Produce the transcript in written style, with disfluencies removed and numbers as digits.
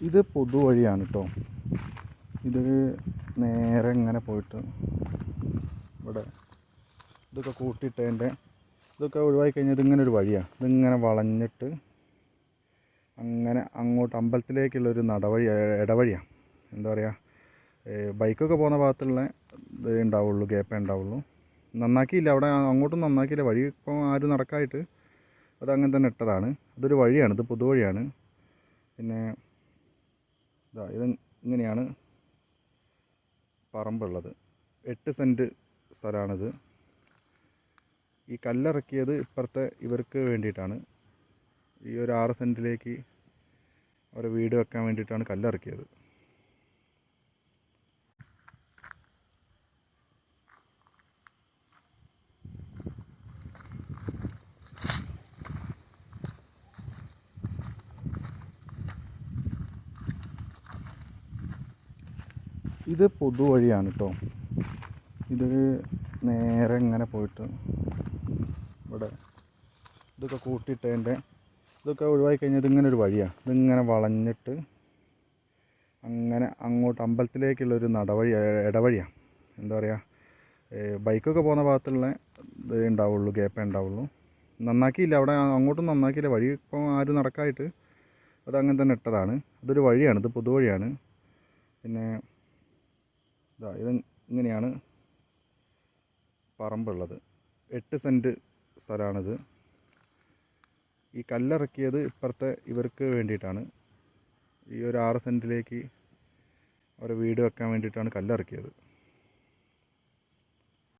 ഇത് പൊതുവഴിയാണ് കേട്ടോ. ഇത് നേരെ ഇങ്ങനെ പോയിട്ട് ഇവിടെ ഇതൊക്കെ കൂട്ടിയിട്ടതിൻ്റെ ഇതൊക്കെ ഒഴിവാക്കി കഴിഞ്ഞാൽ ഇതിങ്ങനെ ഒരു വഴിയാണ്. ഇതിങ്ങനെ വളഞ്ഞിട്ട് അങ്ങനെ അങ്ങോട്ട് അമ്പലത്തിലേക്കുള്ളൊരു ഇടവഴിയാണ്. എന്താ പറയുക, ബൈക്കൊക്കെ പോകുന്ന ഭാഗത്തുള്ള ഇത് ഉണ്ടാവുള്ളൂ, ഗ്യാപ്പേ ഉണ്ടാവുള്ളൂ. നന്നാക്കിയില്ല, അവിടെ അങ്ങോട്ടും നന്നാക്കിയില്ല. വഴി ഇപ്പോൾ ആരും നടക്കായിട്ട് അതങ്ങനെ തന്നെ ഇട്ടതാണ്. അതൊരു വഴിയാണ്, ഇത് പൊതുവഴിയാണ്. പിന്നെ ഇത് ഇങ്ങനെയാണ് പറമ്പുള്ളത്. 8 സെൻറ്റ് സ്ഥലമാണിത്. ഈ കല്ലിറക്കിയത് ഇപ്പുറത്തെ ഇവർക്ക് വേണ്ടിയിട്ടാണ്. ഈ ഒരു 6 സെൻറ്റിലേക്ക് അവരെ വീട് വെക്കാൻ വേണ്ടിയിട്ടാണ് കല്ലിറക്കിയത്. ഇത് പൊതുവഴിയാണ് കേട്ടോ. ഇത് നേരെ ഇങ്ങനെ പോയിട്ട് ഇവിടെ ഇതൊക്കെ കൂട്ടിയിട്ടതിൻ്റെ ഇതൊക്കെ ഒഴിവാക്കി കഴിഞ്ഞാൽ ഇതിങ്ങനെ ഒരു വഴിയാണ്. ഇതിങ്ങനെ വളഞ്ഞിട്ട് അങ്ങനെ അങ്ങോട്ട് അമ്പലത്തിലേക്കുള്ളൊരു ഇടവഴിയാണ്. എന്താ പറയുക, ബൈക്കൊക്കെ പോകുന്ന ഭാഗത്തുള്ള ഇത് ഉണ്ടാവുള്ളൂ, ഗ്യാപ്പേ ഉണ്ടാവുള്ളൂ. നന്നാക്കിയില്ല, അവിടെ അങ്ങോട്ടും നന്നാക്കിയില്ല. വഴി ഇപ്പോൾ ആരും നടക്കായിട്ട് അതങ്ങനെ തന്നെ ഇട്ടതാണ്. അതൊരു വഴിയാണ്, ഇത് പൊതുവഴിയാണ്. പിന്നെ ഇത് ഇങ്ങനെയാണ് പറമ്പുള്ളത്. 8 സെൻറ്റ് സ്ഥലമാണിത്. ഈ കല്ലിറക്കിയത് ഇപ്പുറത്തെ ഇവർക്ക് വേണ്ടിയിട്ടാണ്. ഈ ഒരു 6 സെൻറ്റിലേക്ക് അവരെ വീട് വെക്കാൻ വേണ്ടിയിട്ടാണ് കല്ലിറക്കിയത്.